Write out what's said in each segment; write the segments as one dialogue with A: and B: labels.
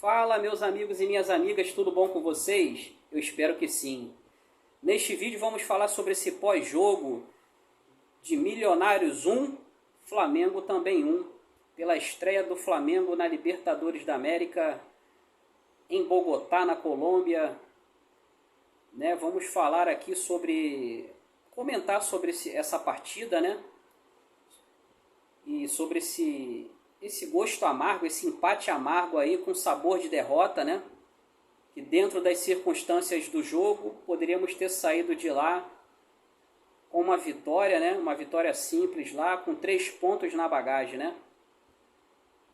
A: Fala, meus amigos e minhas amigas, tudo bom com vocês? Eu espero que sim. Neste vídeo vamos falar sobre esse pós-jogo de Milionários 1, Flamengo também 1, pela estreia do Flamengo na Libertadores da América em Bogotá, na Colômbia. Vamos falar aqui comentar sobre essa partida, e sobre esse gosto amargo, esse empate amargo aí com sabor de derrota, que dentro das circunstâncias do jogo poderíamos ter saído de lá com uma vitória, uma vitória simples lá, com 3 pontos na bagagem,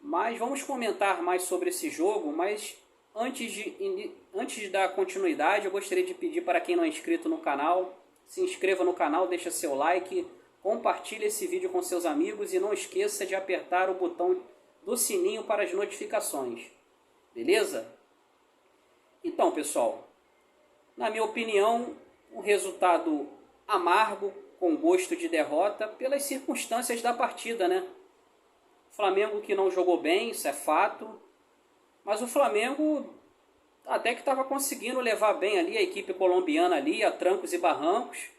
A: Mas vamos comentar mais sobre esse jogo, mas antes de dar continuidade, eu gostaria de pedir para quem não é inscrito no canal, se inscreva no canal, deixa seu like, compartilhe esse vídeo com seus amigos e não esqueça de apertar o botão do sininho para as notificações. Beleza? Então, pessoal, na minha opinião, um resultado amargo, com gosto de derrota, pelas circunstâncias da partida, Flamengo que não jogou bem, isso é fato, mas o Flamengo até que estava conseguindo levar bem ali a equipe colombiana ali, a trancos e barrancos,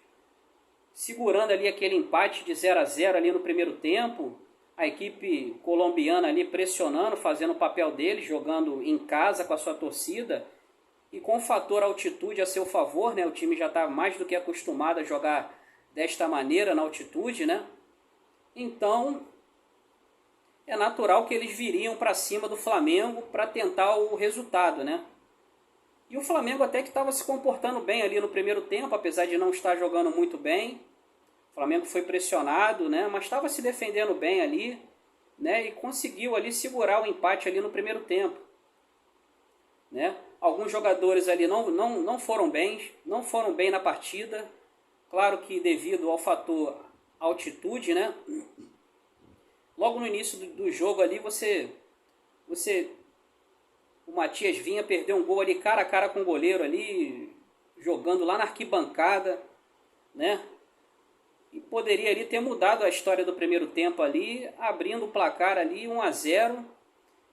A: segurando ali aquele empate de 0 a 0 ali no primeiro tempo, a equipe colombiana ali pressionando, fazendo o papel dele, jogando em casa com a sua torcida, e com o fator altitude a seu favor, o time já está mais do que acostumado a jogar desta maneira na altitude, Então, é natural que eles viriam para cima do Flamengo para tentar o resultado, E o Flamengo até que estava se comportando bem ali no primeiro tempo, apesar de não estar jogando muito bem. O Flamengo foi pressionado, mas estava se defendendo bem ali, e conseguiu ali segurar o empate ali no primeiro tempo. Alguns jogadores ali não foram bem na partida. Claro que devido ao fator altitude, Logo no início do jogo ali, o Matias Vinha perdeu um gol ali cara a cara com o goleiro ali, jogando lá na arquibancada, E poderia ali ter mudado a história do primeiro tempo ali, abrindo o placar ali 1 a 0.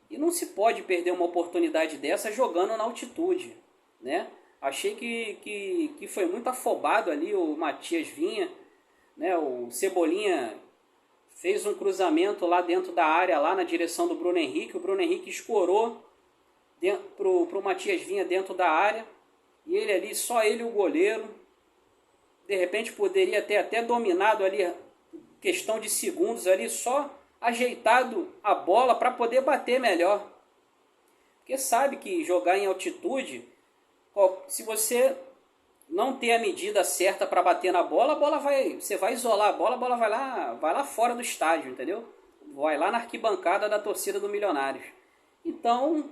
A: E não se pode perder uma oportunidade dessa jogando na altitude, Achei que foi muito afobado ali o Matias Vinha, O Cebolinha fez um cruzamento lá dentro da área, lá na direção do Bruno Henrique. O Bruno Henrique escorou para o Matias Vinha dentro da área. E ele ali, só ele e o goleiro. De repente poderia ter até dominado ali, questão de segundos ali, só ajeitado a bola para poder bater melhor. Porque sabe que jogar em altitude, se você não ter a medida certa para bater na bola, você vai isolar a bola vai lá fora do estádio, entendeu? Vai lá na arquibancada da torcida do Milionários. Então,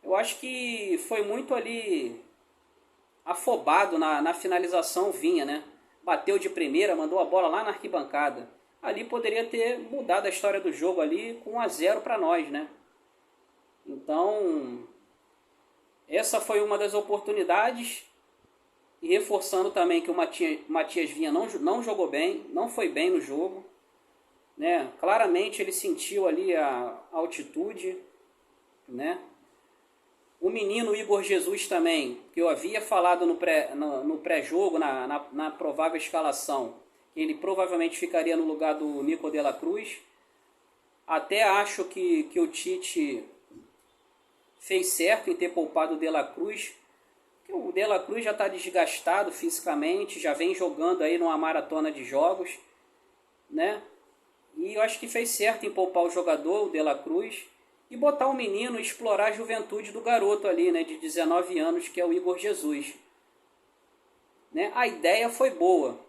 A: eu acho que foi muito ali afobado na finalização Vinha, Bateu de primeira, mandou a bola lá na arquibancada. Ali poderia ter mudado a história do jogo ali com 1 a 0 para nós, Então, essa foi uma das oportunidades. E reforçando também que o Matias Vinha não jogou bem, não foi bem no jogo. Claramente ele sentiu ali a altitude. O menino Igor Jesus também, que eu havia falado no pré-jogo, na provável escalação, ele provavelmente ficaria no lugar do Nico de la Cruz. Até acho que o Tite fez certo em ter poupado o de la Cruz, porque o de la Cruz já está desgastado fisicamente, já vem jogando aí numa maratona de jogos, E eu acho que fez certo em poupar o jogador, o de la Cruz, e botar o menino, explorar a juventude do garoto ali, de 19 anos, que é o Igor Jesus. A ideia foi boa,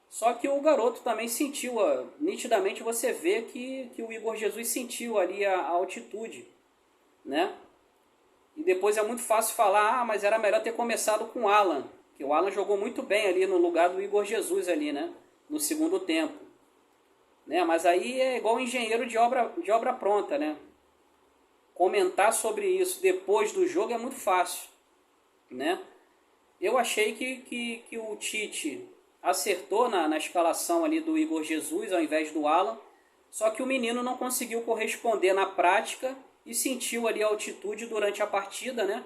A: só que o garoto também sentiu, nitidamente você vê que o Igor Jesus sentiu ali a altitude, E depois é muito fácil falar, mas era melhor ter começado com o Alan, que o Alan jogou muito bem ali no lugar do Igor Jesus ali, no segundo tempo. Mas aí é igual engenheiro de obra pronta, Comentar sobre isso depois do jogo é muito fácil, Eu achei que o Tite acertou na escalação ali do Igor Jesus ao invés do Alan, só que o menino não conseguiu corresponder na prática e sentiu ali a altitude durante a partida, né?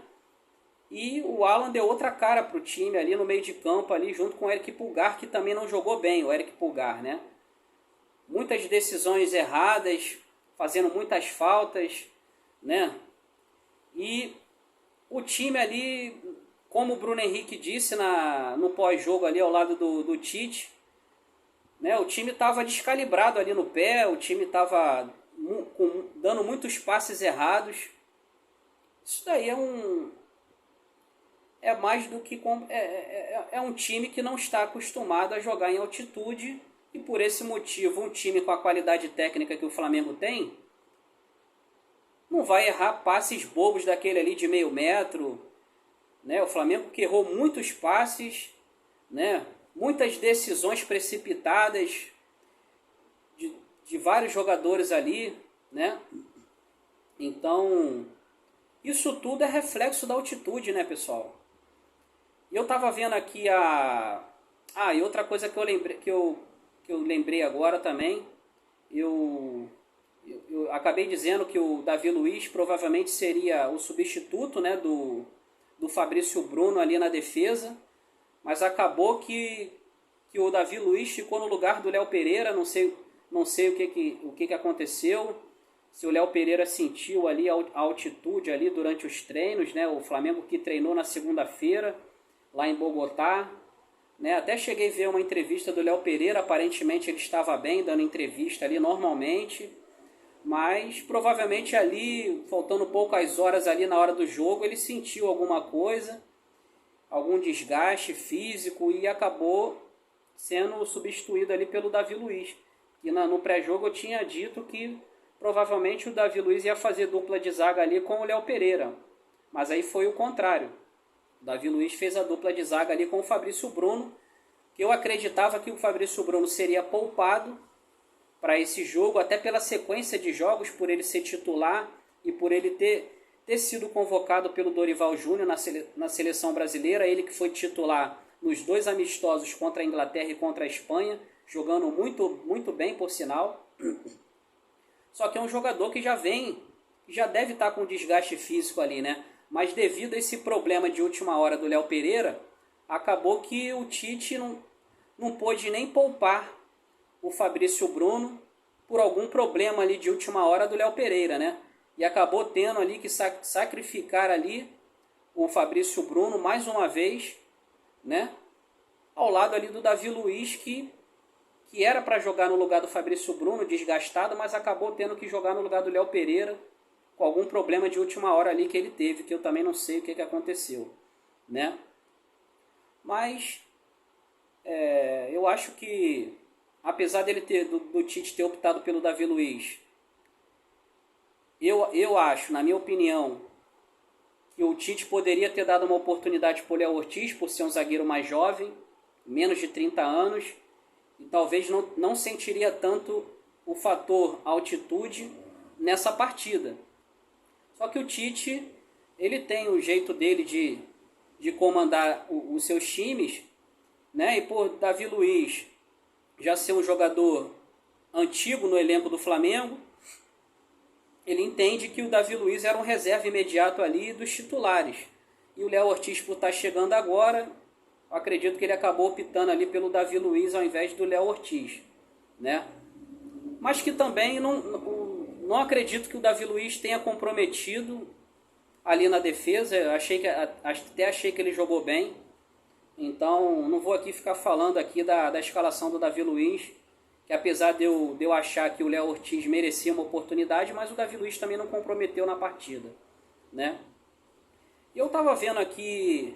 A: E o Alan deu outra cara para o time ali no meio de campo, ali junto com o Eric Pulgar, que também não jogou bem, o Eric Pulgar, né? Muitas decisões erradas, fazendo muitas faltas, né? E o time ali, como o Bruno Henrique disse no pós-jogo ali ao lado do Tite, né? O time estava descalibrado ali no pé, o time estava dando muitos passes errados. Isso daí é mais do que um time que não está acostumado a jogar em altitude, e por esse motivo um time com a qualidade técnica que o Flamengo tem não vai errar passes bobos daquele ali de meio metro, né? O Flamengo que errou muitos passes, né? Muitas decisões precipitadas de vários jogadores ali, né? Então isso tudo é reflexo da altitude, né, pessoal? E eu tava vendo aqui e outra coisa que eu lembrei agora também, eu acabei dizendo que o Davi Luiz provavelmente seria o substituto, né, do Fabrício Bruno ali na defesa, mas acabou que o Davi Luiz ficou no lugar do Léo Pereira. Não sei o que aconteceu, se o Léo Pereira sentiu ali a altitude ali durante os treinos, né, o Flamengo que treinou na segunda-feira, lá em Bogotá, né? Até cheguei a ver uma entrevista do Léo Pereira, aparentemente ele estava bem, dando entrevista ali normalmente, mas provavelmente ali, faltando poucas horas ali na hora do jogo, ele sentiu alguma coisa, algum desgaste físico e acabou sendo substituído ali pelo Davi Luiz. E no pré-jogo eu tinha dito que provavelmente o Davi Luiz ia fazer dupla de zaga ali com o Léo Pereira, mas aí foi o contrário. O Davi Luiz fez a dupla de zaga ali com o Fabrício Bruno, que eu acreditava que o Fabrício Bruno seria poupado para esse jogo, até pela sequência de jogos, por ele ser titular e por ele ter sido convocado pelo Dorival Júnior na seleção brasileira, ele que foi titular nos 2 amistosos contra a Inglaterra e contra a Espanha, jogando muito, muito bem, por sinal. Só que é um jogador que já deve estar com desgaste físico ali, né? Mas devido a esse problema de última hora do Léo Pereira, acabou que o Tite não pôde nem poupar o Fabrício Bruno por algum problema ali de última hora do Léo Pereira, né? E acabou tendo ali que sacrificar ali o Fabrício Bruno mais uma vez, né? Ao lado ali do Davi Luiz, que era para jogar no lugar do Fabrício Bruno, desgastado, mas acabou tendo que jogar no lugar do Léo Pereira, com algum problema de última hora ali que ele teve, que eu também não sei o que aconteceu, né? Mas eu acho que, apesar dele do Tite ter optado pelo Davi Luiz, eu acho, na minha opinião, que o Tite poderia ter dado uma oportunidade para o Léo Ortiz, por ser um zagueiro mais jovem, menos de 30 anos, e talvez não sentiria tanto o fator altitude nessa partida. Só que o Tite, ele tem o jeito dele de comandar os seus times, né? E por Davi Luiz já ser um jogador antigo no elenco do Flamengo, ele entende que o Davi Luiz era um reserva imediato ali dos titulares. E o Léo Ortiz, por estar chegando agora, eu acredito que ele acabou optando ali pelo Davi Luiz ao invés do Léo Ortiz, né? Mas que também não acredito que o Davi Luiz tenha comprometido ali na defesa. Eu até achei que ele jogou bem. Então não vou aqui ficar falando aqui da escalação do Davi Luiz, que apesar de eu achar que o Léo Ortiz merecia uma oportunidade, mas o Davi Luiz também não comprometeu na partida, né? E eu estava vendo aqui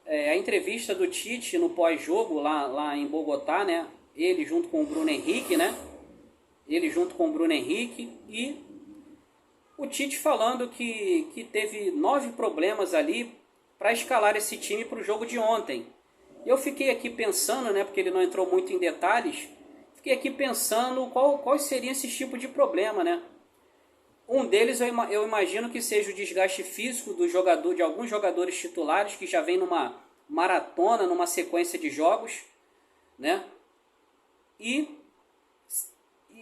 A: a entrevista do Tite no pós-jogo lá em Bogotá, né? Ele junto com o Bruno Henrique, né? E o Tite falando que teve 9 problemas ali para escalar esse time para o jogo de ontem. Eu fiquei aqui pensando, né? Porque ele não entrou muito em detalhes. Fiquei aqui pensando quais seriam esses tipos de problema, né? Um deles eu imagino que seja o desgaste físico de alguns jogadores titulares que já vem numa maratona, numa sequência de jogos, né? E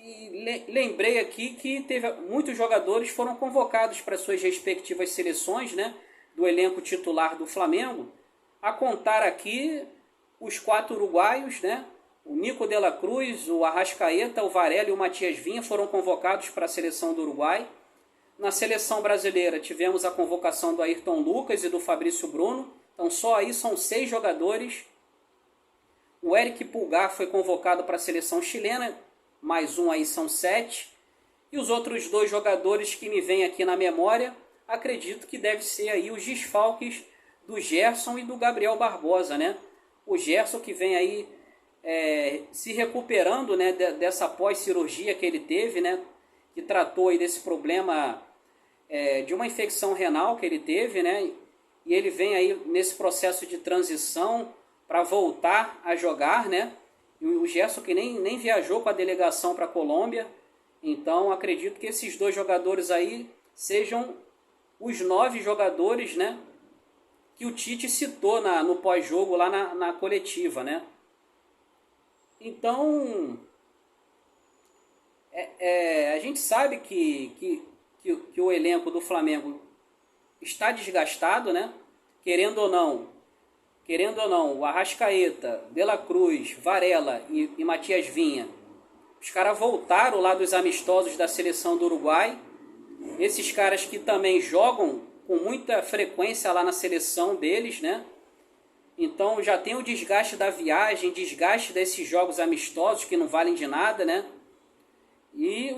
A: E lembrei aqui que muitos jogadores foram convocados para suas respectivas seleções, né, do elenco titular do Flamengo, a contar aqui os 4 uruguaios, né, o Nico de la Cruz, o Arrascaeta, o Varela e o Matias Vinha foram convocados para a seleção do Uruguai. Na seleção brasileira tivemos a convocação do Ayrton Lucas e do Fabrício Bruno, então só aí são 6 jogadores. O Eric Pulgar foi convocado para a seleção chilena, mais um aí são 7. E os outros 2 jogadores que me vêm aqui na memória, acredito que deve ser aí os desfalques do Gerson e do Gabriel Barbosa, né? O Gerson que vem aí se recuperando, né, dessa pós-cirurgia que ele teve, né? Que tratou aí desse problema de uma infecção renal que ele teve, né? E ele vem aí nesse processo de transição para voltar a jogar, né? E o Gerson que nem viajou com a delegação para a Colômbia. Então acredito que esses 2 jogadores aí sejam os 9 jogadores, né, que o Tite citou no pós-jogo lá na coletiva, né? Então a gente sabe que o elenco do Flamengo está desgastado, né? Querendo ou não, o Arrascaeta, De la Cruz, Varela e Matias Vinha, os caras voltaram lá dos amistosos da seleção do Uruguai. Esses caras que também jogam com muita frequência lá na seleção deles, né? Então já tem o desgaste da viagem, desgaste desses jogos amistosos que não valem de nada, né? E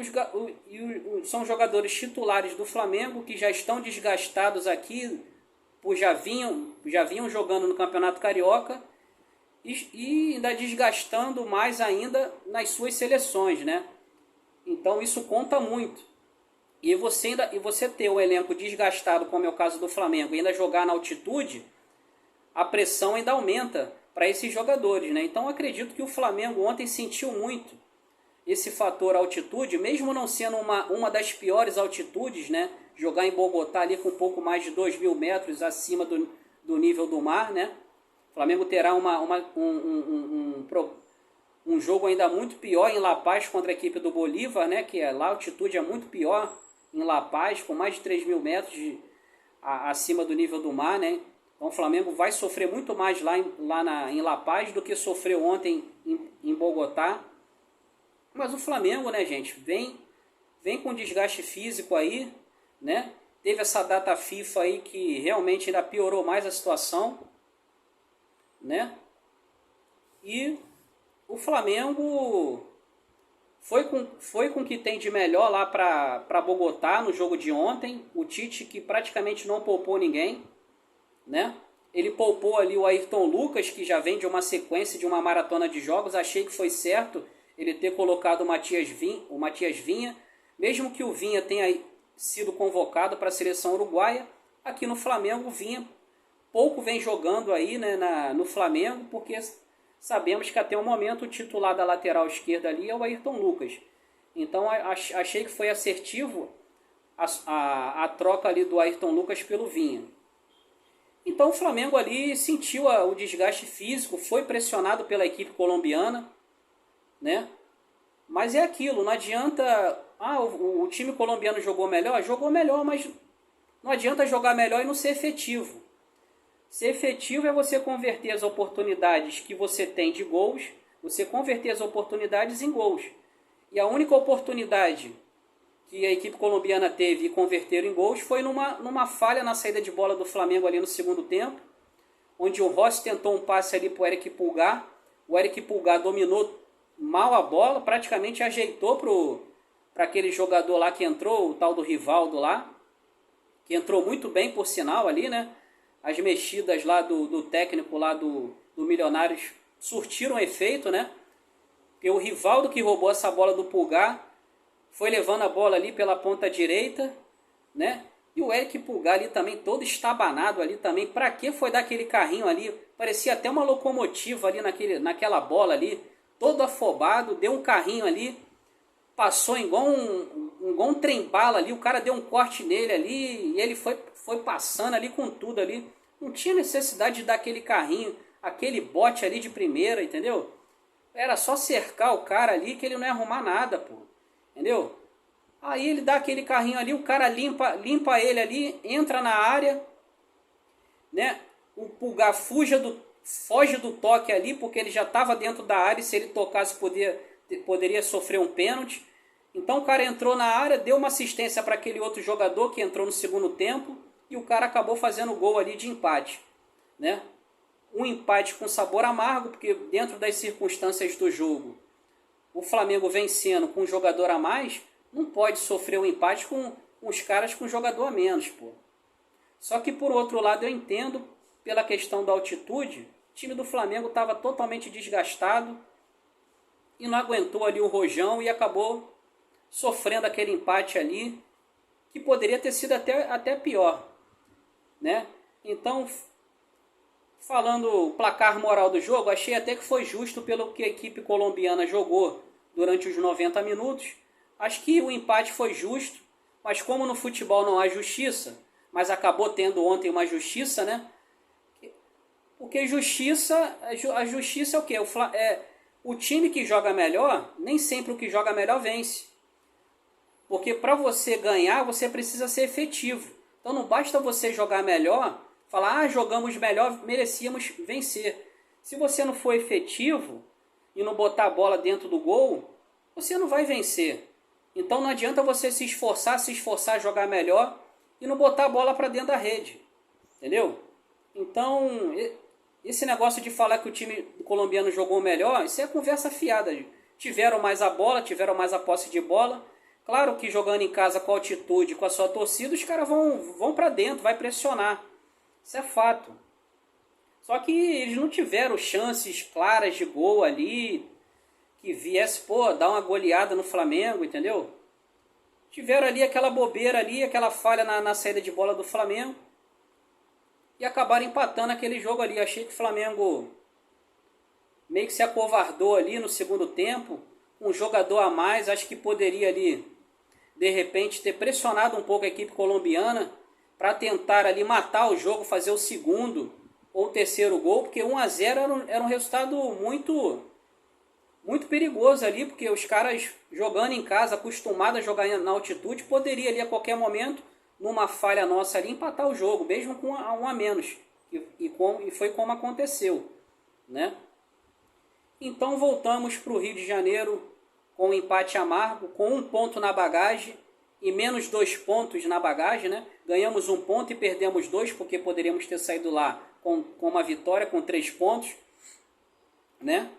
A: são jogadores titulares do Flamengo que já estão desgastados aqui, já vinham jogando no Campeonato Carioca e ainda desgastando mais ainda nas suas seleções, né? Então isso conta muito. E você ter um elenco desgastado, como é o caso do Flamengo, e ainda jogar na altitude, a pressão ainda aumenta para esses jogadores, né? Então acredito que o Flamengo ontem sentiu muito esse fator altitude, mesmo não sendo uma das piores altitudes, né? Jogar em Bogotá ali com um pouco mais de 2.000 metros acima do nível do mar, né? O Flamengo terá um jogo ainda muito pior em La Paz contra a equipe do Bolívar, né? Que lá a altitude é muito pior em La Paz, com mais de 3.000 metros acima do nível do mar, né? Então o Flamengo vai sofrer muito mais em La Paz do que sofreu ontem em Bogotá. Mas o Flamengo, né, gente, vem com desgaste físico aí, né? Teve essa data FIFA aí que realmente ainda piorou mais a situação, né? E o Flamengo foi com o que tem de melhor lá para Bogotá no jogo de ontem. O Tite que praticamente não poupou ninguém, né? Ele poupou ali o Ayrton Lucas, que já vem de uma sequência de uma maratona de jogos. Achei que foi certo ele ter colocado o Matias Vinha, mesmo que o Vinha tenha sido convocado para a seleção uruguaia. Aqui no Flamengo, o Vinha pouco vem jogando aí, né, no Flamengo, porque sabemos que até o momento o titular da lateral esquerda ali é o Ayrton Lucas. Então achei que foi assertivo a troca ali do Ayrton Lucas pelo Vinha. Então o Flamengo ali sentiu o desgaste físico, foi pressionado pela equipe colombiana, né? Mas é aquilo, não adianta... o time colombiano jogou melhor, mas não adianta jogar melhor e não ser efetivo. Ser efetivo é você converter as oportunidades que você tem de gols, você converter as oportunidades em gols. E a única oportunidade que a equipe colombiana teve e converteram em gols foi numa falha na saída de bola do Flamengo ali no segundo tempo, onde o Rossi tentou um passe ali para o Eric Pulgar. O Eric Pulgar dominou mal a bola, praticamente ajeitou para aquele jogador lá que entrou, o tal do Rivaldo lá, que entrou muito bem, por sinal, ali, né? As mexidas lá do técnico lá do Milionários surtiram efeito, né? Porque o Rivaldo que roubou essa bola do Pulgar foi levando a bola ali pela ponta direita, né? E o Eric Pulgar ali também, todo estabanado ali também. Pra que foi dar aquele carrinho ali? Parecia até uma locomotiva ali naquela bola ali. Todo afobado, deu um carrinho ali. Passou igual um trem-bala ali. O cara deu um corte nele ali. E ele foi passando ali com tudo ali. Não tinha necessidade de dar aquele carrinho, aquele bote ali de primeira, entendeu? Era só cercar o cara ali que ele não ia arrumar nada, pô. entendeu? Aí ele dá aquele carrinho ali, o cara limpa ele ali, entra na área, né? O Pulgar foge do toque ali, porque ele já estava dentro da área e se ele tocasse poderia sofrer um pênalti. Então o cara entrou na área, deu uma assistência para aquele outro jogador que entrou no segundo tempo e o cara acabou fazendo o gol ali de empate, né? Um empate com sabor amargo, porque dentro das circunstâncias do jogo, o Flamengo vencendo com um jogador a mais, não pode sofrer um empate com os caras com um jogador a menos, pô. Só que por outro lado eu entendo, pela questão da altitude, o time do Flamengo estava totalmente desgastado e não aguentou ali o rojão e acabou sofrendo aquele empate ali, que poderia ter sido até pior, né? Então, falando o placar moral do jogo, achei até que foi justo pelo que a equipe colombiana jogou durante os 90 minutos. Acho que o empate foi justo, mas como no futebol não há justiça, mas acabou tendo ontem uma justiça, né? Porque a justiça é o quê? O time que joga melhor, nem sempre o que joga melhor vence. Porque para você ganhar, você precisa ser efetivo. Então não basta você jogar melhor, falar, jogamos melhor, merecíamos vencer. Se você não for efetivo e não botar a bola dentro do gol, você não vai vencer. Então não adianta você se esforçar a jogar melhor e não botar a bola para dentro da rede. Entendeu? Então, esse negócio de falar que o time colombiano jogou melhor, isso é conversa fiada. Tiveram mais a bola, tiveram mais a posse de bola. Claro que jogando em casa com altitude, com a sua torcida, os caras vão para dentro, vai pressionar. Isso é fato. Só que eles não tiveram chances claras de gol ali, que viesse, dar uma goleada no Flamengo, entendeu? Tiveram ali aquela bobeira ali, aquela falha na saída de bola do Flamengo. E acabaram empatando aquele jogo ali. Achei que o Flamengo meio que se acovardou ali no segundo tempo. Um jogador a mais, acho que poderia ali, de repente, ter pressionado um pouco a equipe colombiana para tentar ali matar o jogo, fazer o segundo ou terceiro gol, porque 1-0 era um resultado muito, muito perigoso ali, porque os caras jogando em casa, acostumados a jogar na altitude, poderia ali a qualquer momento, numa falha nossa ali, empatar o jogo, mesmo com um a menos. E foi como aconteceu, né? Então voltamos para o Rio de Janeiro com um empate amargo, com 1 ponto na bagagem e menos 2 pontos na bagagem, né? Ganhamos 1 ponto e perdemos 2, porque poderíamos ter saído lá com uma vitória, com 3 pontos, né?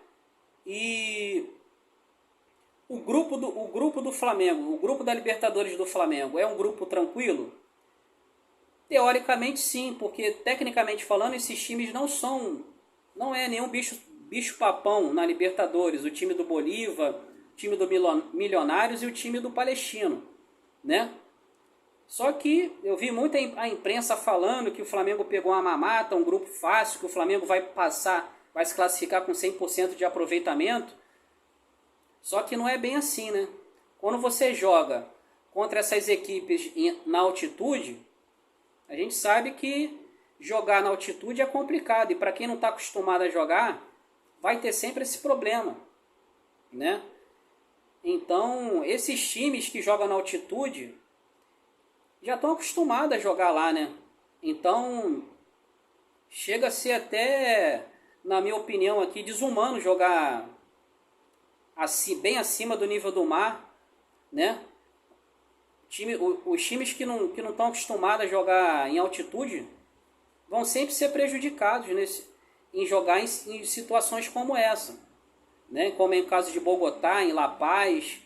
A: E o grupo do Flamengo, o grupo da Libertadores do Flamengo, é um grupo tranquilo? Teoricamente sim, porque tecnicamente falando, esses times não é nenhum bicho-papão na Libertadores. O time do Bolívar, o time do Milionários e o time do Palestino, né? Só que eu vi muita a imprensa falando que o Flamengo pegou uma mamata, um grupo fácil, que o Flamengo vai se classificar com 100% de aproveitamento. Só que não é bem assim, né? Quando você joga contra essas equipes na altitude, a gente sabe que jogar na altitude é complicado. E para quem não está acostumado a jogar, vai ter sempre esse problema, né? Então, esses times que jogam na altitude já estão acostumados a jogar lá, né? Então, chega a ser até, na minha opinião aqui, desumano jogar assim, bem acima do nível do mar, né? Os times que não estão acostumados a jogar em altitude vão sempre ser prejudicados em jogar em situações como essa, né? Como é o caso de Bogotá, em La Paz.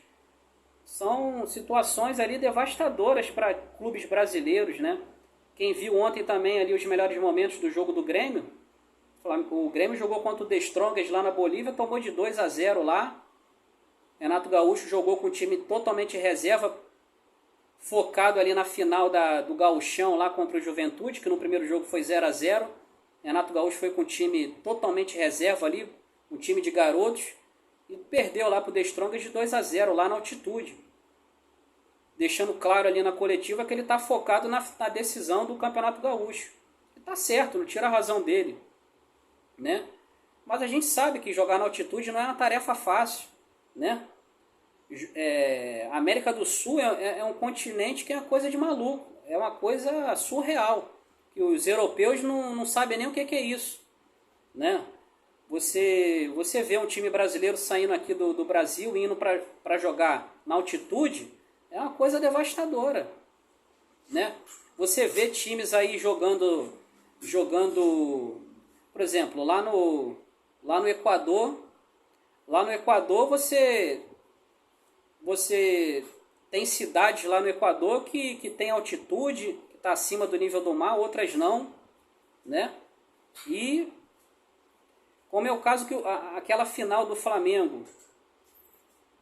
A: São situações ali devastadoras para clubes brasileiros, né? Quem viu ontem também ali os melhores momentos do jogo do Grêmio, o Grêmio jogou contra o The Strongest lá na Bolívia, tomou de 2-0 lá. Renato Gaúcho jogou com o time totalmente reserva, focado ali na final do Gauchão lá contra o Juventude, que no primeiro jogo foi 0-0. Renato Gaúcho foi com o time totalmente reserva ali, um time de garotos, e perdeu lá para o The Strongest de 2-0 lá na altitude. Deixando claro ali na coletiva que ele está focado na decisão do Campeonato Gaúcho. E tá certo, não tira a razão dele, né? Mas a gente sabe que jogar na altitude não é uma tarefa fácil, né? A América do Sul é um continente que é uma coisa de maluco, é uma coisa surreal, que os europeus não sabem nem o que é isso, né? Você vê um time brasileiro saindo aqui do Brasil, indo para jogar na altitude, é uma coisa devastadora, né? Você vê times aí jogando, por exemplo, lá no Equador, você tem cidades lá no Equador que tem altitude, que está acima do nível do mar, outras não, né? E como é o caso que aquela final do Flamengo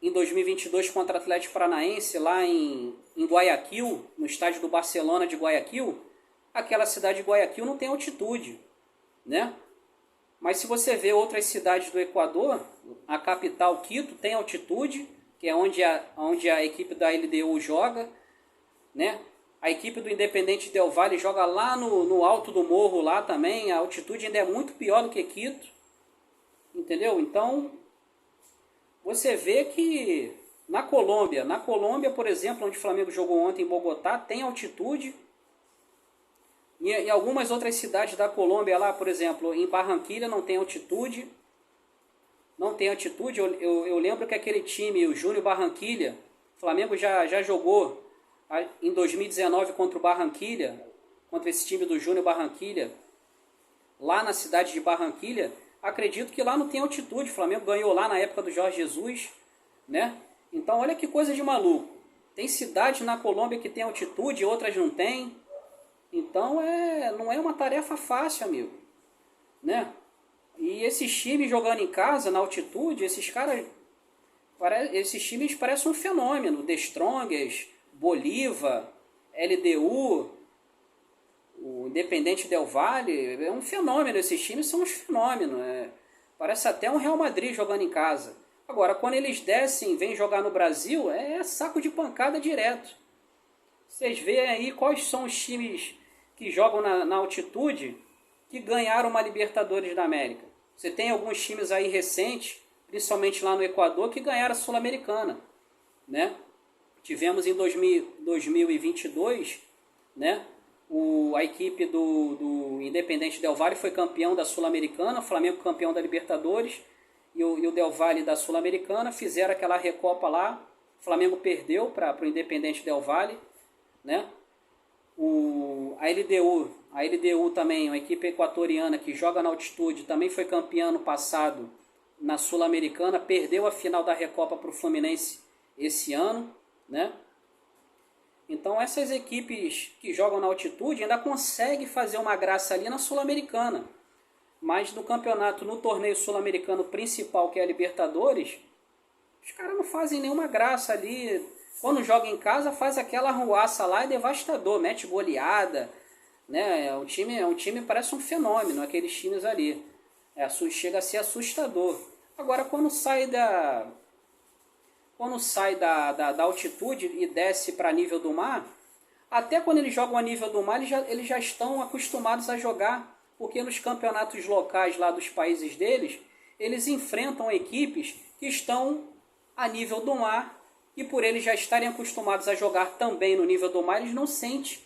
A: em 2022 contra o Atlético Paranaense lá em Guayaquil, no estádio do Barcelona de Guayaquil, aquela cidade de Guayaquil não tem altitude, né? Mas se você vê outras cidades do Equador, a capital Quito tem altitude, que é onde a equipe da LDU joga, né? A equipe do Independente Del Valle joga lá no alto do morro lá também, a altitude ainda é muito pior do que Quito, entendeu? Então, você vê que na Colômbia, por exemplo, onde o Flamengo jogou ontem em Bogotá, tem altitude. E em algumas outras cidades da Colômbia, lá, por exemplo, em Barranquilla não tem altitude. Não tem altitude. Eu lembro que aquele time, o Júnior Barranquilla, o Flamengo já jogou em 2019 contra o Barranquilla, contra esse time do Júnior Barranquilla, lá na cidade de Barranquilla. Acredito que lá não tem altitude. O Flamengo ganhou lá na época do Jorge Jesus, né? Então olha que coisa de maluco. Tem cidades na Colômbia que tem altitude, outras não tem. Então não é uma tarefa fácil, amigo, né? E esses times jogando em casa, na altitude, esses times parecem um fenômeno. The Strongest, Bolívar, LDU, o Independente Del Valle, é um fenômeno. Esses times são uns fenômenos. Parece até um Real Madrid jogando em casa. Agora, quando eles descem, vêm jogar no Brasil, é saco de pancada direto. Vocês veem aí quais são os times que jogam na altitude que ganharam uma Libertadores da América. Você tem alguns times aí recentes, principalmente lá no Equador, que ganharam a Sul-Americana, né? Tivemos em 2022, né? A equipe do Independente Del Valle foi campeão da Sul-Americana, o Flamengo campeão da Libertadores e o Del Valle da Sul-Americana. Fizeram aquela recopa lá, o Flamengo perdeu para o Independente Del Valle, né? A LDU também, uma equipe equatoriana que joga na altitude, também foi campeã ano passado na Sul-Americana, perdeu a final da Recopa para o Fluminense esse ano, né? Então essas equipes que jogam na altitude ainda conseguem fazer uma graça ali na Sul-Americana. Mas no campeonato, no torneio sul-americano principal, que é a Libertadores, os caras não fazem nenhuma graça ali. Quando joga em casa, faz aquela arruaça lá, é devastador, mete goleada, né? É um time parece um fenômeno, aqueles times ali. Chega a ser assustador. Agora, quando sai da altitude e desce para nível do mar, até quando eles jogam a nível do mar, eles já estão acostumados a jogar, porque nos campeonatos locais lá dos países deles, eles enfrentam equipes que estão a nível do mar, e por eles já estarem acostumados a jogar também no nível do mar, eles não sentem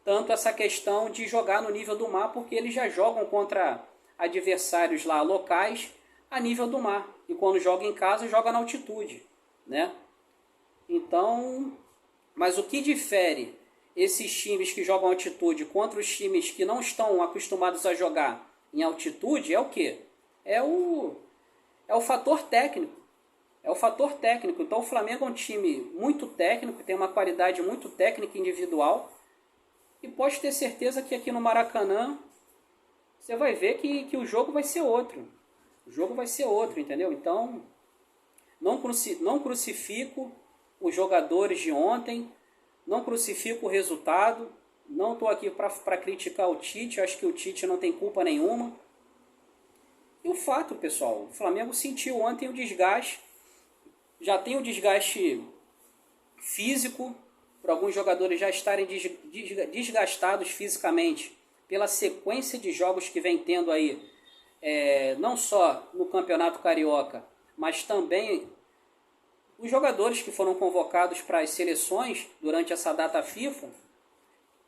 A: tanto essa questão de jogar no nível do mar, porque eles já jogam contra adversários lá locais a nível do mar, e quando joga em casa, joga na altitude, né? Então, mas o que difere esses times que jogam altitude contra os times que não estão acostumados a jogar em altitude é o quê? É o fator técnico. É o fator técnico. Então o Flamengo é um time muito técnico, tem uma qualidade muito técnica individual, e pode ter certeza que aqui no Maracanã você vai ver que o jogo vai ser outro. O jogo vai ser outro, entendeu? Então não crucifico os jogadores de ontem, não crucifico o resultado, não estou aqui para criticar o Tite, acho que o Tite não tem culpa nenhuma. E o fato, pessoal, o Flamengo sentiu ontem o desgaste, já tem o desgaste físico, por alguns jogadores já estarem desgastados fisicamente pela sequência de jogos que vem tendo aí, não só no Campeonato Carioca, mas também os jogadores que foram convocados para as seleções durante essa data FIFA,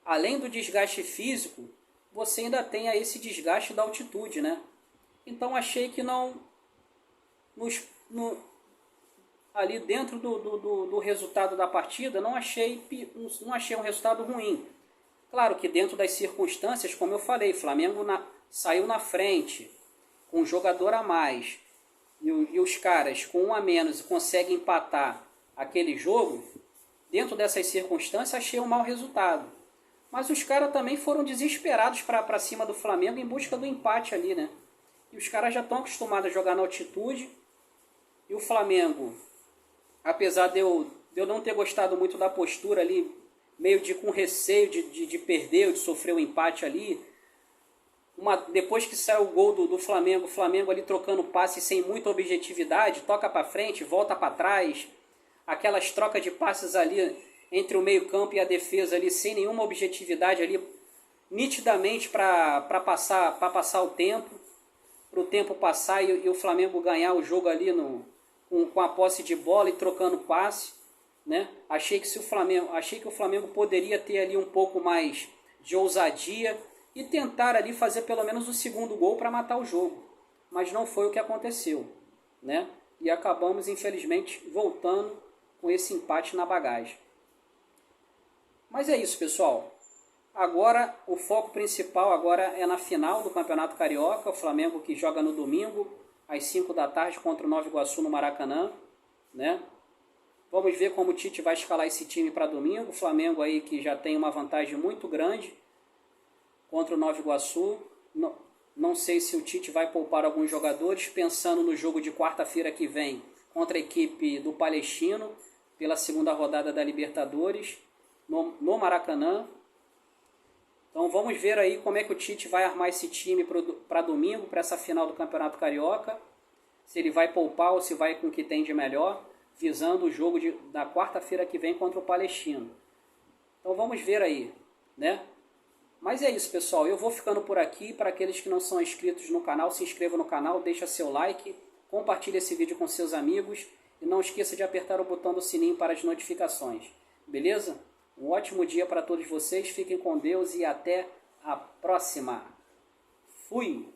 A: além do desgaste físico, você ainda tem aí esse desgaste da altitude, né? Então achei que ali dentro do resultado da partida, não achei um resultado ruim. Claro que dentro das circunstâncias, como eu falei, Flamengo saiu na frente, com um jogador a mais, e os caras com um a menos conseguem empatar aquele jogo, dentro dessas circunstâncias achei um mau resultado. Mas os caras também foram desesperados para cima do Flamengo em busca do empate ali, né? E os caras já estão acostumados a jogar na altitude, e o Flamengo, apesar de eu não ter gostado muito da postura ali, meio com receio de perder ou de sofrer um empate ali, depois que saiu o gol do Flamengo, o Flamengo ali trocando passe sem muita objetividade, toca para frente, volta para trás, aquelas trocas de passes ali entre o meio-campo e a defesa ali sem nenhuma objetividade ali, nitidamente para passar o tempo, para o tempo passar e o Flamengo ganhar o jogo ali com a posse de bola e trocando passe, né? Achei que o Flamengo poderia ter ali um pouco mais de ousadia e tentar ali fazer pelo menos o segundo gol para matar o jogo. Mas não foi o que aconteceu, né? E acabamos, infelizmente, voltando com esse empate na bagagem. Mas é isso, pessoal. Agora, o foco principal agora é na final do Campeonato Carioca. O Flamengo que joga no domingo, às 5 da tarde, contra o Nova Iguaçu no Maracanã, né? Vamos ver como o Tite vai escalar esse time para domingo. O Flamengo aí que já tem uma vantagem muito grande contra o Nova Iguaçu. Não sei se o Tite vai poupar alguns jogadores, pensando no jogo de quarta-feira que vem contra a equipe do Palestino, pela segunda rodada da Libertadores, no Maracanã. Então vamos ver aí como é que o Tite vai armar esse time para domingo, para essa final do Campeonato Carioca. Se ele vai poupar ou se vai com o que tem de melhor, visando o jogo da quarta-feira que vem contra o Palestino. Então vamos ver aí, né? Mas é isso, pessoal. Eu vou ficando por aqui. Para aqueles que não são inscritos no canal, se inscreva no canal, deixa seu like, compartilhe esse vídeo com seus amigos e não esqueça de apertar o botão do sininho para as notificações. Beleza? Um ótimo dia para todos vocês. Fiquem com Deus e até a próxima. Fui!